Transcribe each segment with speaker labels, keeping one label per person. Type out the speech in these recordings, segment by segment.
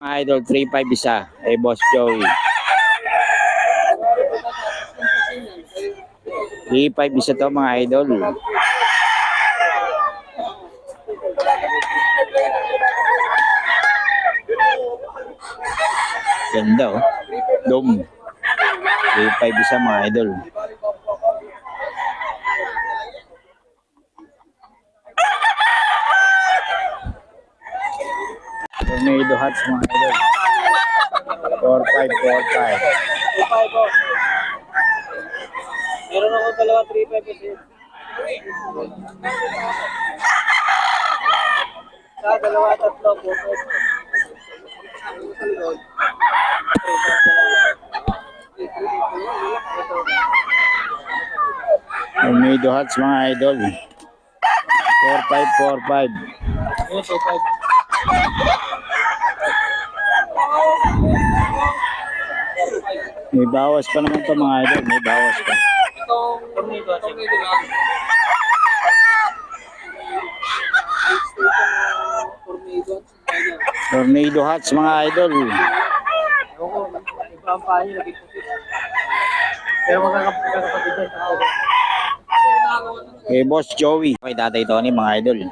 Speaker 1: Mga idol, 3-5 isa. Boss Joey. 3-5 isa to mga idol. Ganda oh. Dom. 3-5 isa mga idol. Tornado Hats mga idol. 4-5.
Speaker 2: Meron ako dalawa 3-5 kasi. Sa dalawa, tatlo, 4-5.
Speaker 1: Tornado Hats mga idol. 4-5.
Speaker 2: Yes, 4-5.
Speaker 1: May bawas pa naman to mga idol. May bawas pa.
Speaker 2: Itong tornado.
Speaker 1: Tornado Hats mga idol.
Speaker 2: Iba ang pahay, lagi puti. Pero magkakapatid din.
Speaker 1: Kay Boss Joey. Kay Tatay Tony mga idol.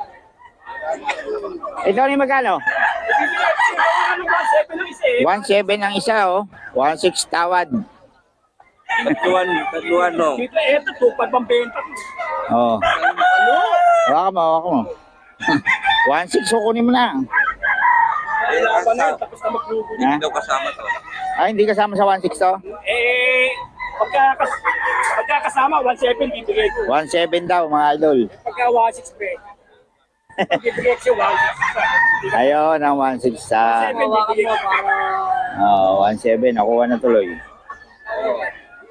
Speaker 1: Tony magkano? 1.7 ang isa oh. 1.6 tawad.
Speaker 2: Tatluan no. Dito ito, 2.5 ang benta.
Speaker 1: Oh. Hawak mo. 1.6 so kunin mo na.
Speaker 2: Tapos na maglugo.
Speaker 1: Ha?
Speaker 2: Hindi daw kasama to.
Speaker 1: Ay, hindi kasama sa 1.6 to?
Speaker 2: Pagkakasama, 1.7 bibigay ko.
Speaker 1: 1.7 daw mga idol.
Speaker 2: Pagka 1.6 pe. Bibigay ko siya 1.6.
Speaker 1: Ayun ang 1.6 sa...
Speaker 2: 7 bibigay ko para...
Speaker 1: Oh, 1.7. Nakuha na tuloy.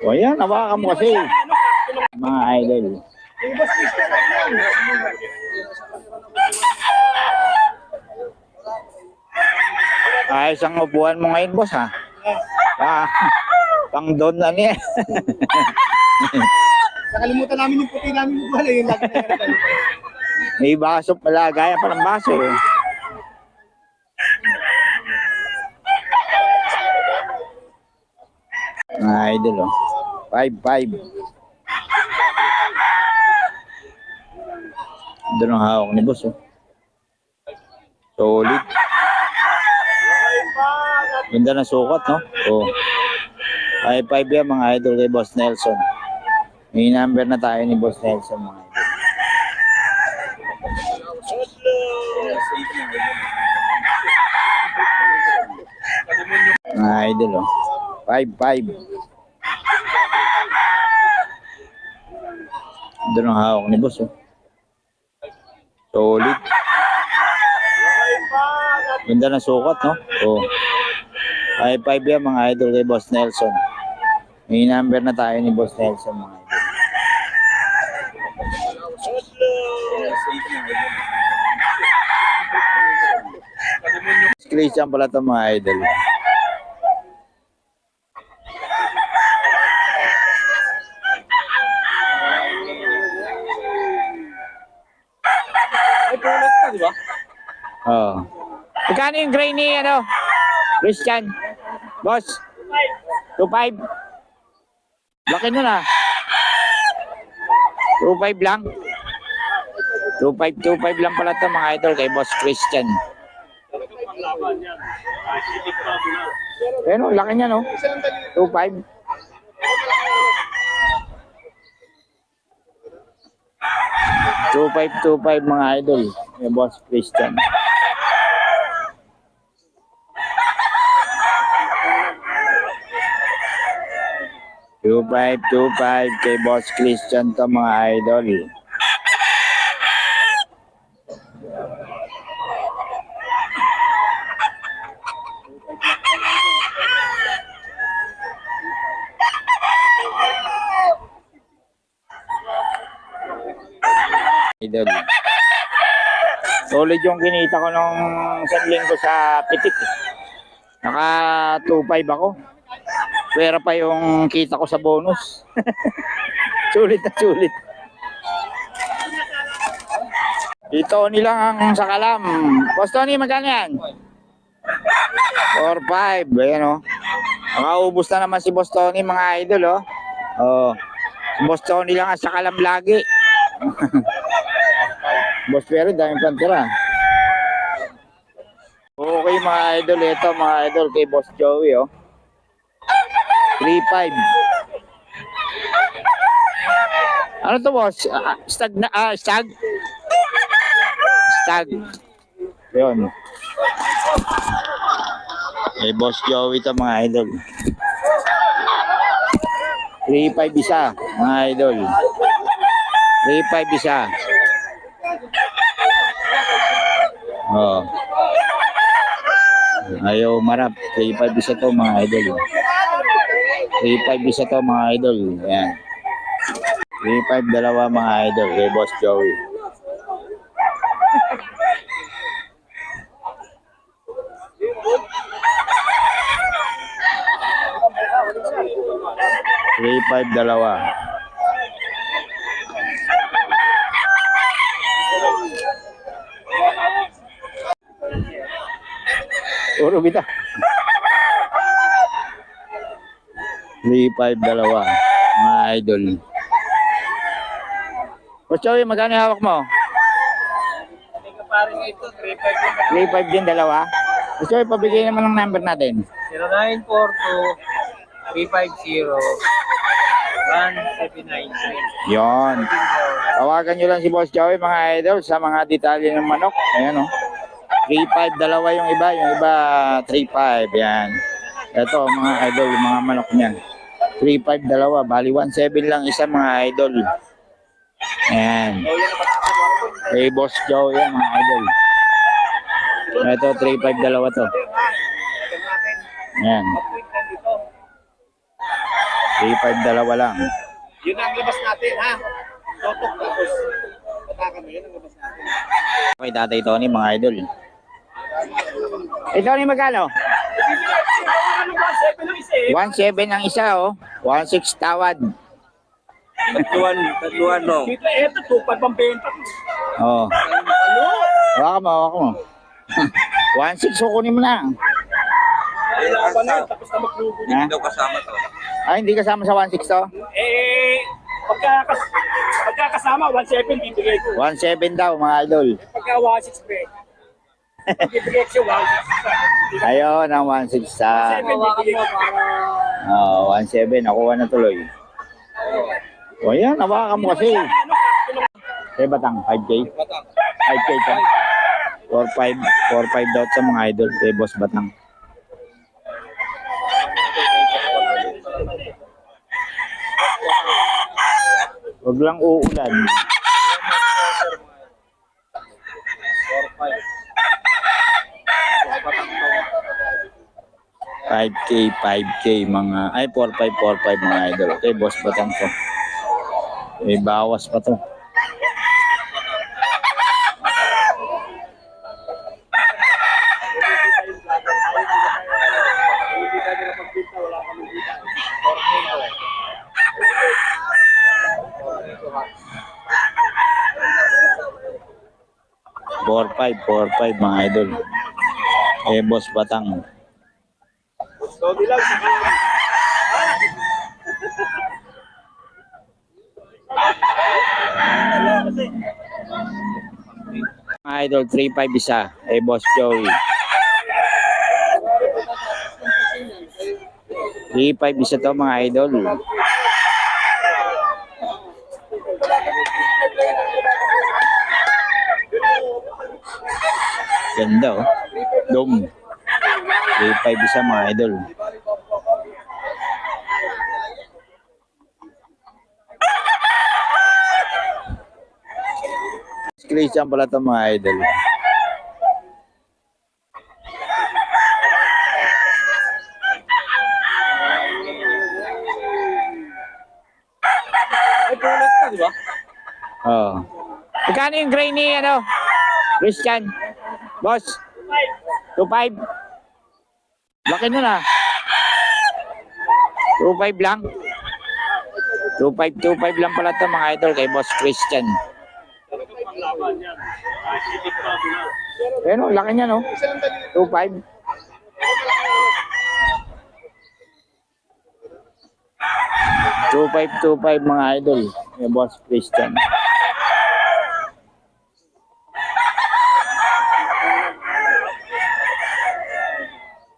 Speaker 1: O yan, nawakan mo kasi. Mga idol. Ayos ang upuan mo ngayon, boss, ha? Pang doon na niya.
Speaker 2: Nakalimutan namin yung puti namin yung bala. Yung lagi na yan.
Speaker 1: May baso pala, gaya pa ng baso. Mga idol, oh. 5-5. Doon ang hawak ni boss, oh. Solid. Ganda na sukat, no? Oh. 5-5 yan mga idol kay Boss Nelson. May number na tayo ni Boss Nelson mga idol. Mga idol, oh. 5-5. Doon ang hawak ni Boss, oh. Solid. Ganda na sukat, no? Oh. 5-5 yan mga idol kay Boss Nelson. May number na tayo ni Boss Nelson mga idol. Christian pala ito mga idol.
Speaker 2: Ay, pulat ka, di ba?
Speaker 1: Oo. Magkano yung gray ni ano? Christian? Boss? 2.5? Laki nun ah. 2.5 lang? 2.5 lang pala ito mga idol kay Boss Christian. Pero laki niya no? 2.5. $2.5 mga idol kay Boss Christian. $2.5 kay Boss Christian to mga idol. Idol. Solid yung kinita ko nung isang linggo sa pitik. Naka 2.5 ako. Pera pa yung kita ko sa bonus. Sulit na sulit. Dito Tony lang ang sakalam. Boss Tony, magkano yan? 4-5. Ayan o. Nakaubos na naman si Boss Tony mga idol o. Oh. Si Boss Tony lang ang sakalam lagi. Boss Pero, daming pantira. Okay mga idol, ito mga idol kay Boss Joey oh. 3-5. Ano to boss? Stag na, stag? Stag. Yun. Kay Boss Joey ito mga idol. 3-5 isa mga idol. 3-5 isa. Oh. Ayaw marap. 3-5 isa to mga idol. 3-5 isa to mga idol. Ayan. 3-5 dalawa mga idol kay Boss Joey. Three-five dalawa. Puro bita. 3-5 dalawa. Mga idol. Boss Joey, magkano yung hawak mo?
Speaker 2: Parang ito, 3-5.
Speaker 1: 3-5 din dalawa. Boss Joey, pabigay naman ng number natin.
Speaker 2: 0942-350-1793.
Speaker 1: Yon. Tawagan nyo lang si Boss Joey mga idol sa mga detalye ng manok. Ayan o. 3-5 dalawa yung iba 3-5. Yan. Ito mga idol, yung mga manok niyan. 3-5 dalawa. Bali 1-7 lang isa mga idol. Ayan. Hey Boss Joey yan mga idol. Ito 3-5 dalawa to. Ayan. 3-5 dalawa lang.
Speaker 2: Yun ang labas natin, ha? Totok tapos patakan mo, yun ang labas natin.
Speaker 1: Okay, Tatay Tony, mga idol. Ito ni magkano? 1-7 ang isa, oh. 1-6 tawad.
Speaker 2: Tatuan, no? Dito, eto, 2-5 ang benta.
Speaker 1: Oh.
Speaker 2: Ano?
Speaker 1: Hawak mo. 1-6, kukunin mo na.
Speaker 2: Ay, laban na, tapos na maglugo.
Speaker 1: Ha?
Speaker 2: Hindi daw kasama to.
Speaker 1: Ay, hindi kasama sa 1-6 to?
Speaker 2: Pagkakasama, 1-7 bibigay ko.
Speaker 1: 1-7 daw, mga idol.
Speaker 2: Pagka 1-6 pre, bibigay ko siya 1-6.
Speaker 1: Ayun, ang 1-6 sa...
Speaker 2: 7 bibigay ko para...
Speaker 1: Oh, 1-7, nakuha na tuloy. O yan, nawakan mo kasi. Eh, batang, 5K? 5K to. 4-5 daw sa mga idol. Kay Boss Batang. Huwag lang uulan. 5K mga, ay 4-5 mga idol. Okay, Boss Batang to. May bawas pa to. Four five mga idol. Eh, Boss Batang.
Speaker 2: So, dilaw sa
Speaker 1: Mga idol, 3-5 isa. Eh, Boss Joey. 3-5 isa to mga idol. Ganda oh. Dom. 3-5 isa mga idol. Christian pala ito mga idol.
Speaker 2: ay, pulas ka, di ba?
Speaker 1: Oh. Magkano yung gray ni ano? Christian? Boss? 2-5? Laki nun ah. 2-5 lang. 2-5 lang pala ito mga idol kay Boss Christian. Pero laki niya no. 2-5. 2525 mga idol. Yung Boss Christian.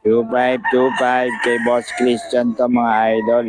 Speaker 1: Two five kay Boss Christian to mga idol.